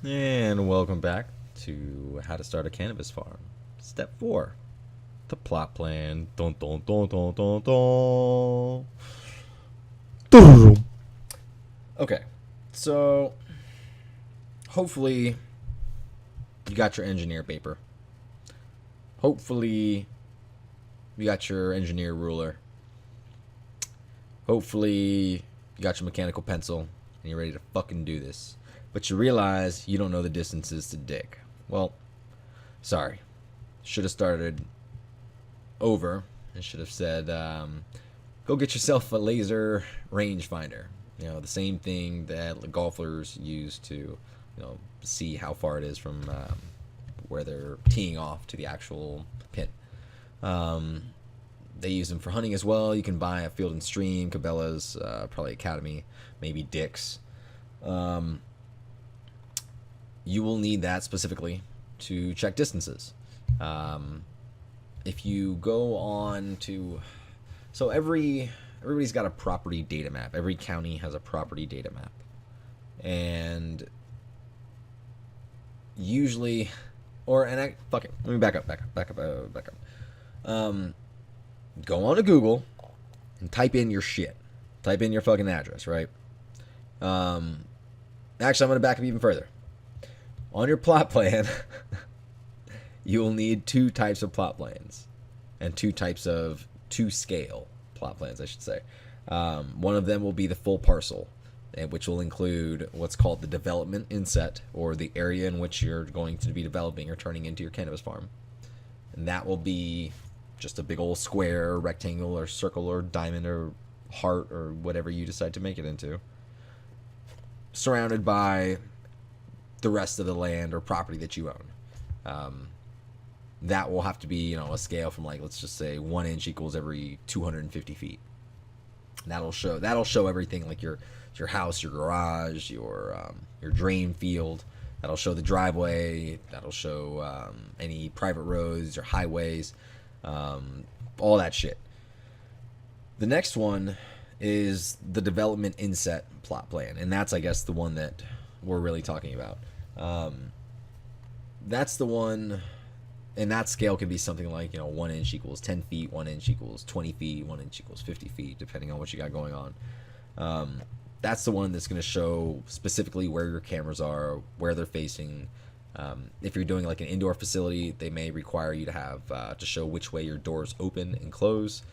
And welcome back to How to Start a Cannabis Farm. Step 4, the plot plan. Dun, dun, dun, dun, dun, dun. Okay, so hopefully you got your engineer paper. Hopefully you got your engineer ruler. Hopefully you got your mechanical pencil and you're ready to fucking do this. But you realize you don't know the distances to dig. Well, sorry. Should have started over and should have said, go get yourself a laser rangefinder. You know, the same thing that golfers use to, see how far it is from where they're teeing off to the actual pin. They use them for hunting as well. You can buy a Field and Stream, Cabela's, probably Academy, maybe Dick's. You will need that specifically to check distances. If you go on to, so everybody's got a property data map. Every county has a property data map, and usually, fuck it. Let me back up. Go on to Google and type in your shit. Type in your fucking address, right? Actually, I'm gonna back up even further. On your plot plan, you will need two types of plot plans and two scale plot plans, I should say. One of them will be the full parcel, which will include what's called the development inset, or the area in which you're going to be developing or turning into your cannabis farm. And that will be just a big old square, or rectangle, or circle, or diamond, or heart, or whatever you decide to make it into, surrounded by the rest of the land or property that you own. That will have to be, a scale from, like, let's just say 1 inch equals every 250 feet. That'll show everything, like your house, your garage, your drain field. That'll show the driveway. That'll show any private roads or highways, all that shit. The next one is the development inset plot plan, and that's, I guess, the one that we're really talking about. That's the one, and that scale can be something like, 1 inch equals 10 feet, 1 inch equals 20 feet, 1 inch equals 50 feet, depending on what you got going on. That's the one that's going to show specifically where your cameras are, where they're facing. If you're doing like an indoor facility, they may require you to have to show which way your doors open and close.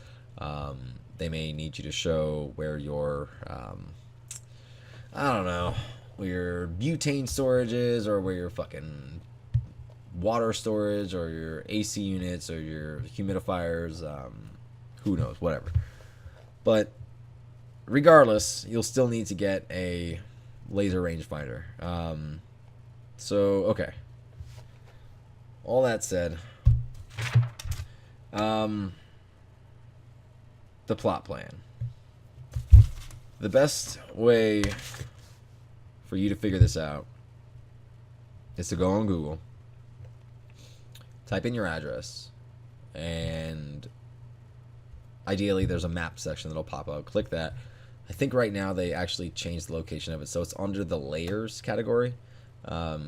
They may need you to show where your where your butane storage is, or where your fucking water storage, or your AC units, or your humidifiers, who knows, whatever. But regardless, you'll still need to get a laser rangefinder. Okay. All that said, the plot plan. The best way for you to figure this out is to go on Google, type in your address, and ideally there's a map section that'll pop up. Click that. I think right now they actually changed the location of it, so it's under the layers category. I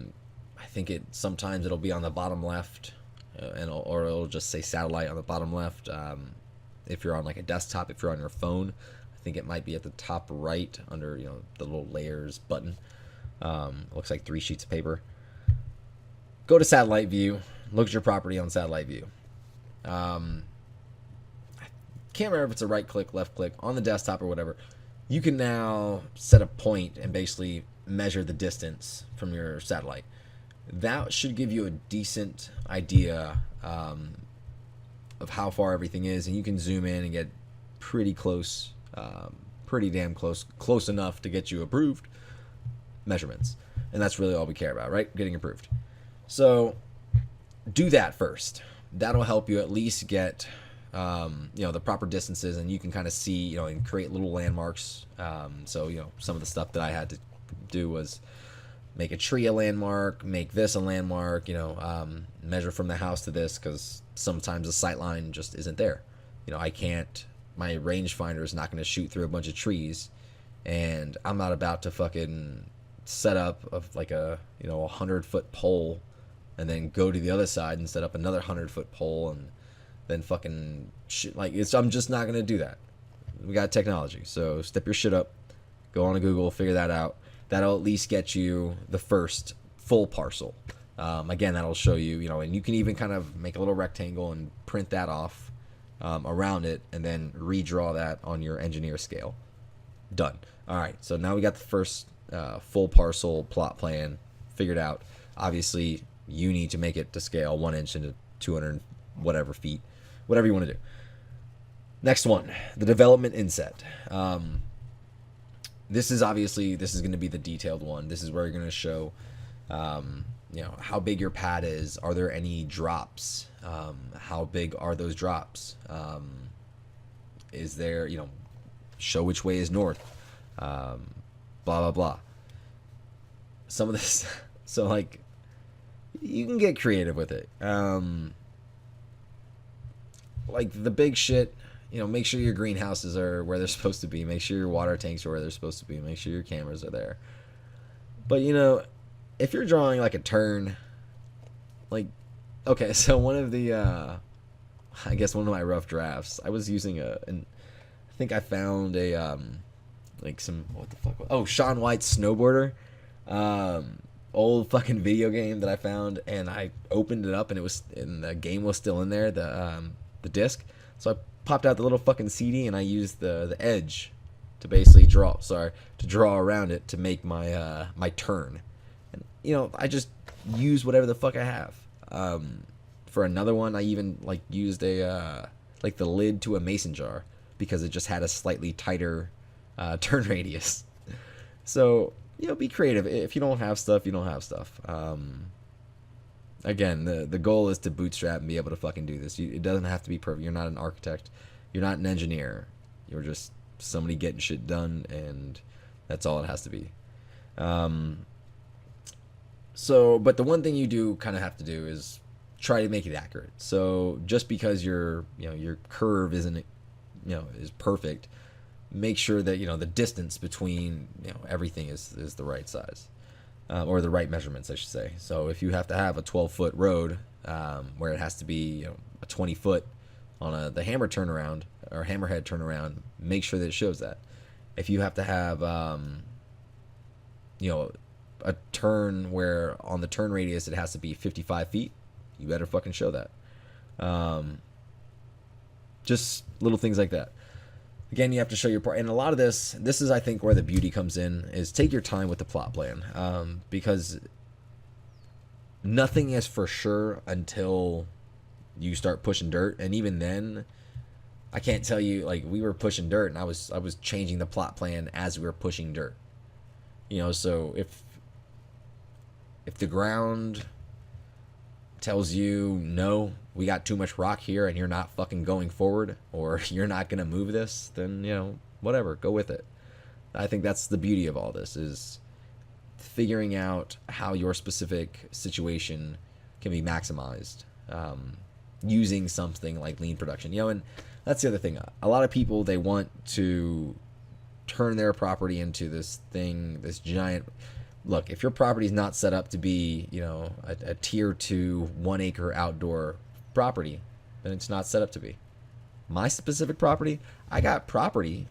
think sometimes it'll be on the bottom left, or it'll just say satellite on the bottom left. If you're on like a desktop, if you're on your phone, I think it might be at the top right under the little layers button. Looks like 3 sheets of paper. Go to satellite view. Look at your property on satellite view. I can't remember if it's a right click, left click on the desktop or whatever. You can now set a point and basically measure the distance from your satellite. That should give you a decent idea of how far everything is, and you can zoom in and get pretty close, pretty damn close enough to get you approved measurements. And that's really all we care about, right? Getting approved. So do that first. That'll help you at least get the proper distances, and you can kind of see, and create little landmarks. So some of the stuff that I had to do was make a tree a landmark, make this a landmark, measure from the house to this, because sometimes the sight line just isn't there. I can't, my rangefinder is not going to shoot through a bunch of trees, and I'm not about to fucking setup of like a 100-foot pole, and then go to the other side and set up another 100-foot pole, and then fucking shit. Like, I'm just not gonna do that. We got technology, so step your shit up. Go on to Google, figure that out. That'll at least get you the first full parcel. Again, that'll show you, and you can even kind of make a little rectangle and print that off around it, and then redraw that on your engineer scale. Done. All right, so now we got the first full parcel plot plan figured out. Obviously, you need to make it to scale 1 inch into 200 whatever feet, whatever you want to do. Next one, the development inset. This is going to be the detailed one. This is where you're going to show, how big your pad is. Are there any drops? How big are those drops? Is there, show which way is north. Blah, blah, blah. Some of this, so like, you can get creative with it. Like the big shit, make sure your greenhouses are where they're supposed to be. Make sure your water tanks are where they're supposed to be. Make sure your cameras are there. But, if you're drawing like a turn, like, okay, so one of my rough drafts, I was using I think I found what the fuck? Shaun White's Snowboarder. Old fucking video game that I found, and I opened it up, and the game was still in there, the disc. So I popped out the little fucking CD, and I used the edge to basically draw around it to make my my turn. And I just use whatever the fuck I have. For another one, I even used the lid to a mason jar because it just had a slightly tighter turn radius. So be creative. If you don't have stuff, you don't have stuff. Again, the goal is to bootstrap and be able to fucking do this. It doesn't have to be perfect. You're not an architect. You're not an engineer. You're just somebody getting shit done, and that's all it has to be. But the one thing you do kind of have to do is try to make it accurate. So just because your curve isn't is perfect, make sure that the distance between everything is the right size, or the right measurements, I should say. So if you have to have a 12-foot road where it has to be a 20-foot on the hammer turnaround or hammerhead turnaround, make sure that it shows that. If you have to have a turn where on the turn radius it has to be 55 feet, you better fucking show that. Just little things like that. Again, you have to show your part. And a lot of this is, I think, where the beauty comes in, is take your time with the plot plan. Because nothing is for sure until you start pushing dirt. And even then, I can't tell you, we were pushing dirt, and I was changing the plot plan as we were pushing dirt. So if the ground tells you, no, we got too much rock here and you're not fucking going forward, or you're not going to move this, then, whatever, go with it. I think that's the beauty of all this, is figuring out how your specific situation can be maximized, using something like lean production. And that's the other thing. A lot of people, they want to turn their property into this giant... Look, if your property is not set up to be, a tier 2 1 acre outdoor property, then it's not set up to be. My specific property, I got property,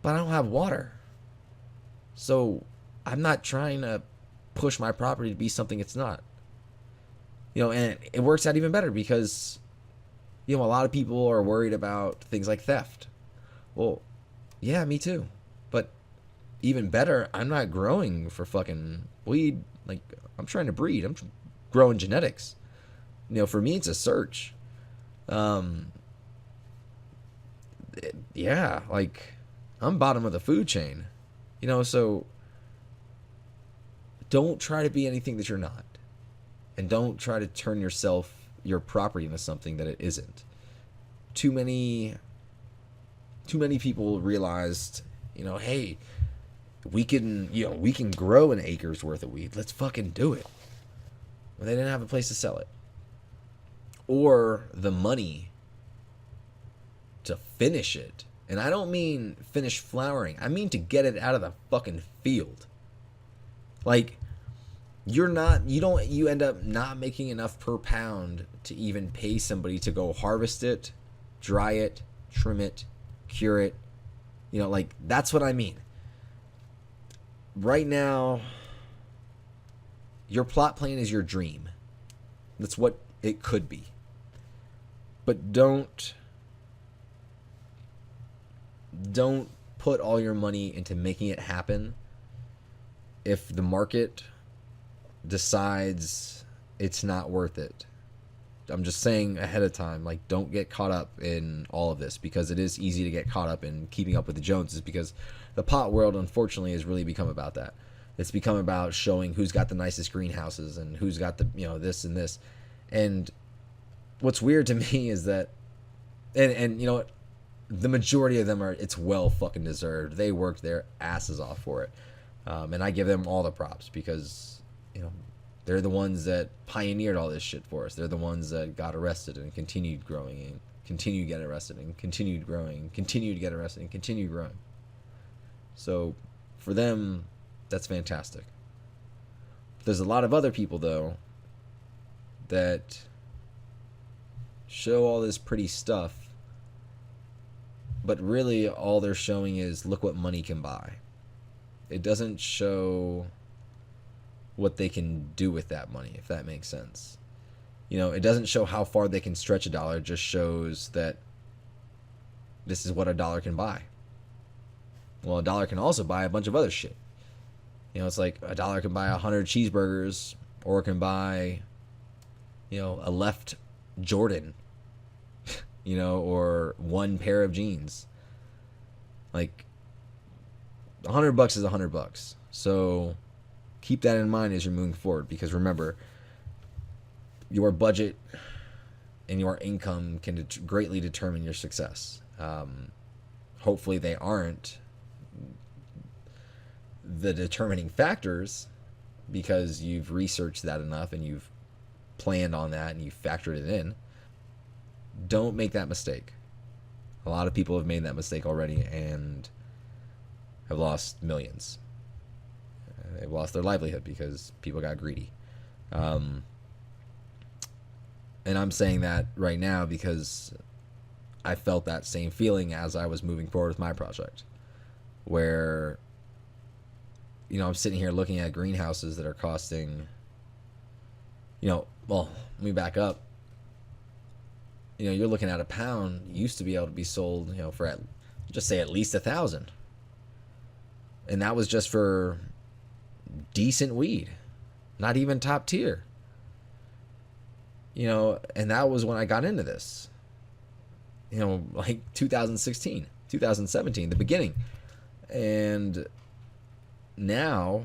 but I don't have water. So I'm not trying to push my property to be something it's not. And it works out even better because, a lot of people are worried about things like theft. Well, yeah, me too. But even better, I'm not growing for fucking weed. I'm trying to breed. I'm growing genetics. For me, it's a search. Yeah, I'm bottom of the food chain. So don't try to be anything that you're not. And don't try to turn your property into something that it isn't. Too many people realized, hey, we can grow an acre's worth of weed. Let's fucking do it. Well, they didn't have a place to sell it, or the money to finish it. And I don't mean finish flowering. I mean to get it out of the fucking field. Like, you end up not making enough per pound to even pay somebody to go harvest it, dry it, trim it, cure it. Like, that's what I mean. Right now, your plot plan is your dream. That's what it could be. But don't put all your money into making it happen if the market decides it's not worth it. I'm just saying ahead of time, like, don't get caught up in all of this, because it is easy to get caught up in keeping up with the Joneses, because the pot world, unfortunately, has really become about that. It's become about showing who's got the nicest greenhouses and who's got the, this and this. And what's weird to me is that, and you know what, the majority of them it's well fucking deserved. They worked their asses off for it. And I give them all the props, because, they're the ones that pioneered all this shit for us. They're the ones that got arrested and continued growing and continued to get arrested and continued growing, continued to get arrested and continued growing. So for them, that's fantastic. There's a lot of other people, though, that show all this pretty stuff, but really all they're showing is, look what money can buy. It doesn't show what they can do with that money, if that makes sense. It doesn't show how far they can stretch a dollar. It just shows that this is what a dollar can buy. Well, a dollar can also buy a bunch of other shit. It's like a dollar can buy 100 cheeseburgers, or it can buy, a left Jordan, or one pair of jeans. Like, $100 is $100. So keep that in mind as you're moving forward, because remember, your budget and your income can greatly determine your success. Hopefully they aren't the determining factors, because you've researched that enough and you've planned on that and you've factored it in. Don't make that mistake. A lot of people have made that mistake already and have lost millions. They've lost their livelihood because people got greedy. And I'm saying that right now because I felt that same feeling as I was moving forward with my project, where, I'm sitting here looking at greenhouses that are costing, well, let me back up. You're looking at a pound used to be able to be sold, for just say at least 1,000. And that was just for decent weed, not even top tier. And that was when I got into this. Like 2016, 2017, the beginning. And now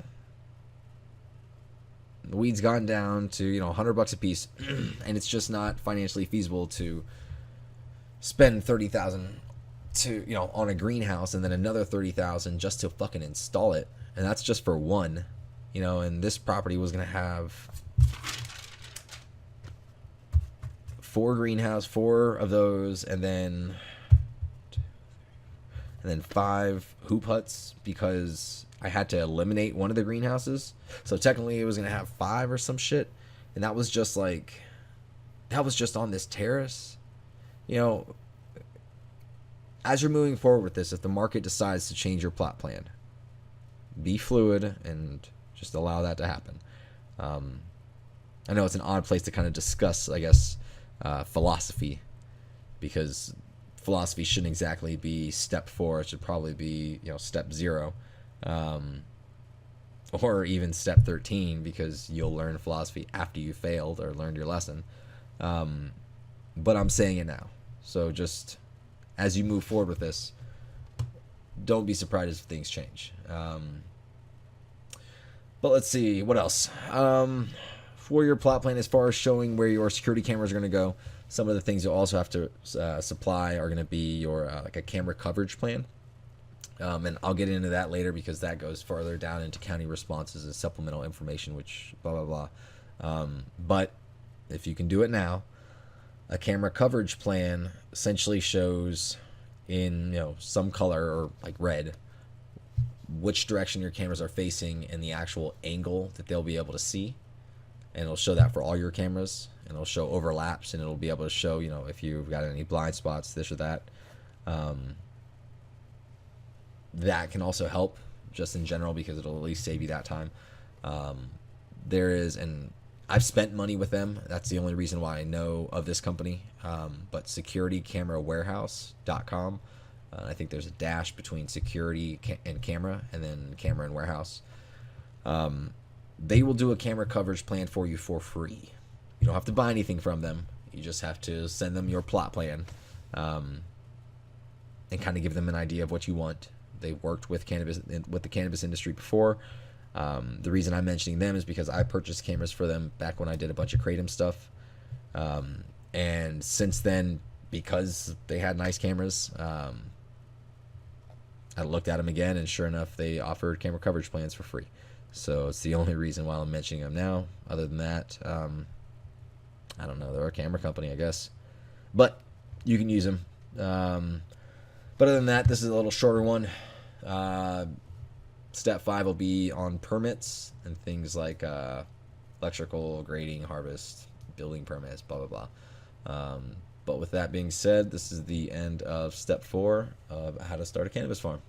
the weed's gone down to, $100 a piece, and it's just not financially feasible to spend $30,000 to, on a greenhouse, and then another $30,000 just to fucking install it. And that's just for one, and this property was going to have 4 of those, and then 5 hoop huts, because I had to eliminate one of the greenhouses. So technically it was going to have 5 or some shit. And that was just on this terrace. As you're moving forward with this, if the market decides to change your plot plan, be fluid and just allow that to happen. I know it's an odd place to kind of discuss, I guess, philosophy, because philosophy shouldn't exactly be step 4. It should probably be, step 0, or even step 13, because you'll learn philosophy after you failed or learned your lesson. But I'm saying it now. So just as you move forward with this, don't be surprised if things change. But let's see, what else? For your plot plan, as far as showing where your security cameras are going to go, some of the things you'll also have to supply are going to be your like a camera coverage plan. And I'll get into that later, because that goes further down into county responses and supplemental information, which blah, blah, blah. But if you can do it now, a camera coverage plan essentially shows in, some color, or like red, which direction your cameras are facing and the actual angle that they'll be able to see. And it'll show that for all your cameras, and it'll show overlaps, and it'll be able to show, you know, if you've got any blind spots, this or that. That can also help just in general, because it'll at least save you that time. There is, and I've spent money with them. That's the only reason why I know of this company. But securitycamerawarehouse.com. I think there's a dash between security and camera, and then camera and warehouse. They will do a camera coverage plan for you for free. You don't have to buy anything from them. You just have to send them your plot plan, and kind of give them an idea of what you want. They've worked with the cannabis industry before. The reason I'm mentioning them is because I purchased cameras for them back when I did a bunch of Kratom stuff. And since then, because they had nice cameras, I looked at them again, and sure enough, they offered camera coverage plans for free. So it's the only reason why I'm mentioning them now. Other than that, I don't know. They're a camera company, I guess. But you can use them. But other than that, this is a little shorter one. Step 5 will be on permits and things like electrical, grading, harvest, building permits, blah, blah, blah. But with that being said, this is the end of step 4 of how to start a cannabis farm.